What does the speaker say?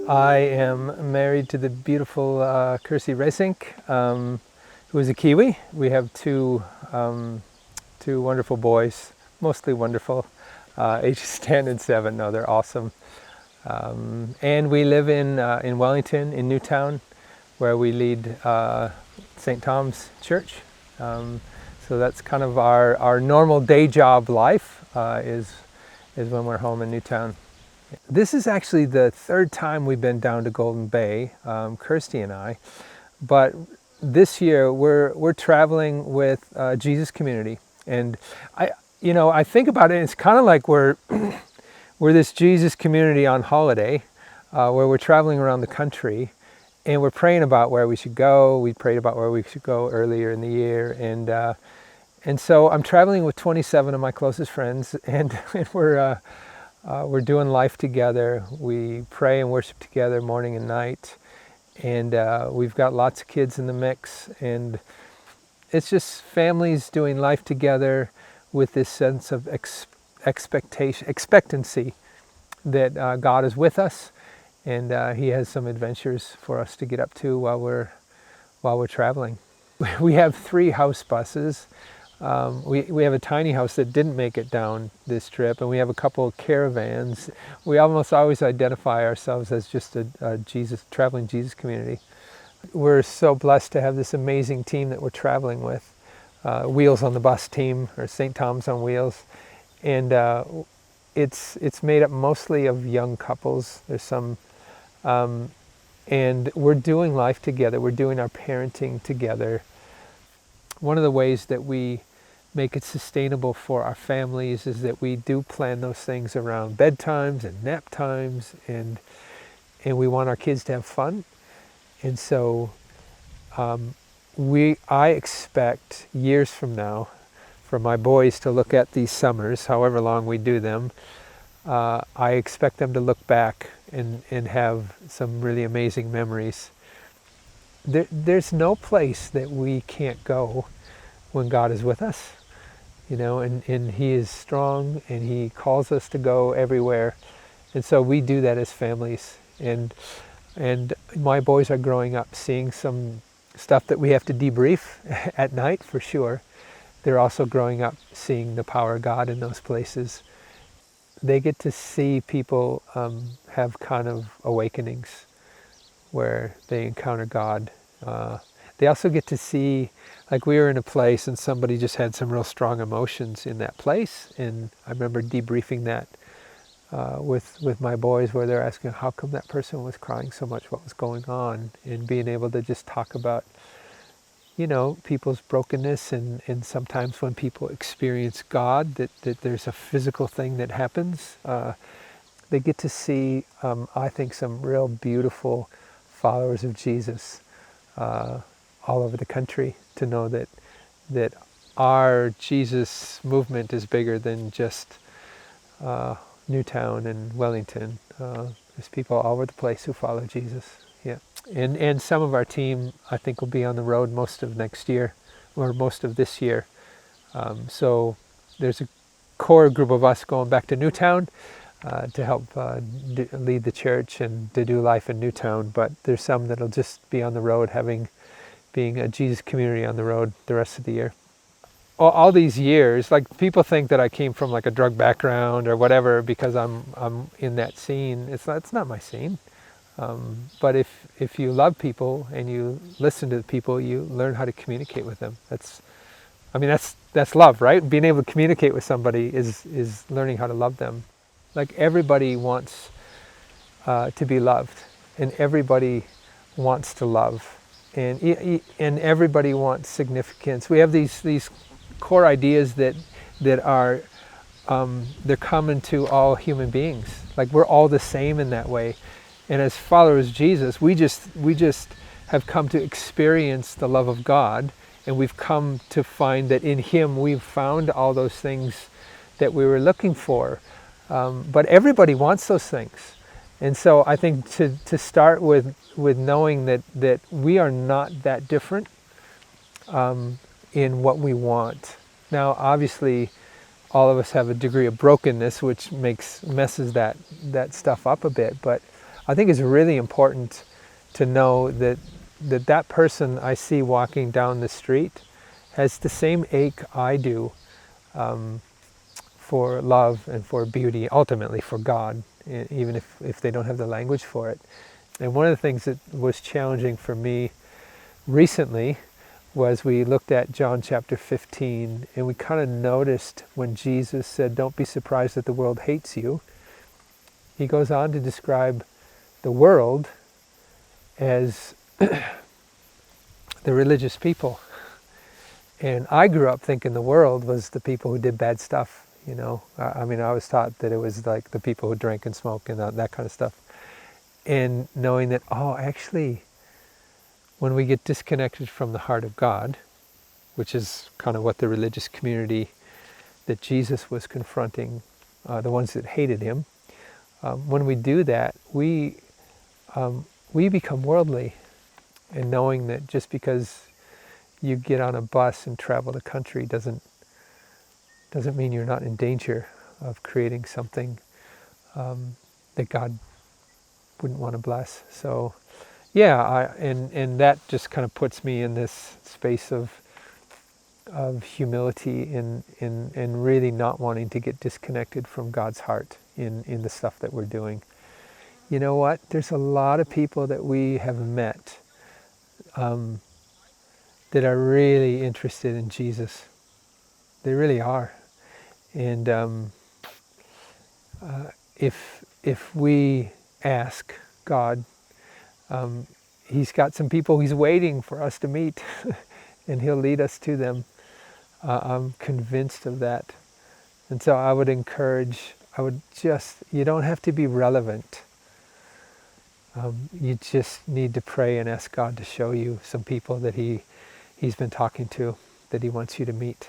I am married to the beautiful Kirsty Resink, who is a Kiwi. We have two wonderful boys, mostly wonderful, ages 10 and 7. No, they're awesome. And we live in Wellington, in Newtown, where we lead St. Tom's Church. So that's kind of our normal day job life is when we're home in Newtown. This is actually the third time we've been down to Golden Bay, Kirsty and I. But this year we're traveling with Jesus Community, and I think about it. It's kind of like we're this Jesus Community on holiday, where we're traveling around the country, and we're praying about where we should go. We prayed about where we should go earlier in the year, and so I'm traveling with 27 of my closest friends, and we're doing life together. We pray and worship together morning and night, and we've got lots of kids in the mix, and it's just families doing life together with this sense of expectancy that God is with us, and He has some adventures for us to get up to while we're traveling. We have 3 house buses. We have a tiny house that didn't make it down this trip, and we have a couple of caravans. We almost always identify ourselves as just a traveling Jesus community. We're so blessed to have this amazing team that we're traveling with. Wheels on the Bus team, or St. Tom's on Wheels, and it's made up mostly of young couples. There's some, and we're doing life together. We're doing our parenting together. One of the ways that we make it sustainable for our families is that we do plan those things around bedtimes and nap times, and we want our kids to have fun. And so I expect years from now for my boys to look at these summers, however long we do them. I expect them to look back and have some really amazing memories. There's no place that we can't go when God is with us, and He is strong, and He calls us to go everywhere. And so we do that as families. And my boys are growing up seeing some stuff that we have to debrief at night, for sure. They're also growing up seeing the power of God in those places. They get to see people have kind of awakenings where they encounter God. They also get to see, like we were in a place and somebody just had some real strong emotions in that place, and I remember debriefing that with my boys, where they're asking how come that person was crying so much, what was going on, and being able to just talk about people's brokenness, and sometimes when people experience God, that there's a physical thing that happens. They get to see, I think, some real beautiful followers of Jesus all over the country, to know that our Jesus movement is bigger than just Newtown and Wellington. There's people all over the place who follow Jesus. Yeah, and some of our team, I think, will be on the road most of next year, or most of this year. So there's a core group of us going back to Newtown to help lead the church and to do life in Newtown. But there's some that'll just be on the road, being a Jesus community on the road the rest of the year. All these years, like, people think that I came from like a drug background or whatever because I'm in that scene. It's not my scene. But if you love people and you listen to the people, you learn how to communicate with them. That's love, right? Being able to communicate with somebody is learning how to love them. Like, everybody wants to be loved, and everybody wants to love, and everybody wants significance. We have these core ideas that are they're common to all human beings. Like, we're all the same in that way. And as followers of Jesus, we just have come to experience the love of God, and we've come to find that in Him we've found all those things that we were looking for. But everybody wants those things. And so I think to start with knowing that we are not that different in what we want. Now, obviously, all of us have a degree of brokenness, which messes that stuff up a bit. But I think it's really important to know that that person I see walking down the street has the same ache I do for love and for beauty, ultimately for God, even if they don't have the language for it. And one of the things that was challenging for me recently was we looked at John chapter 15, and we kind of noticed when Jesus said, "Don't be surprised that the world hates you," he goes on to describe the world as the religious people. And I grew up thinking the world was the people who did bad stuff, you know. I mean, I was taught that it was like the people who drank and smoked and that kind of stuff. And knowing that, oh, actually, when we get disconnected from the heart of God, which is kind of what the religious community that Jesus was confronting, the ones that hated him, when we do that, we become worldly. And knowing that just because you get on a bus and travel the country doesn't mean you're not in danger of creating something that God wouldn't want to bless. So, yeah, and that just kind of puts me in this space of humility and really not wanting to get disconnected from God's heart in the stuff that we're doing. You know what? There's a lot of people that we have met that are really interested in Jesus. They really are. And if we ask God, He's got some people He's waiting for us to meet, and He'll lead us to them. I'm convinced of that. And so I would encourage, you don't have to be relevant. You just need to pray and ask God to show you some people that He's been talking to, that He wants you to meet.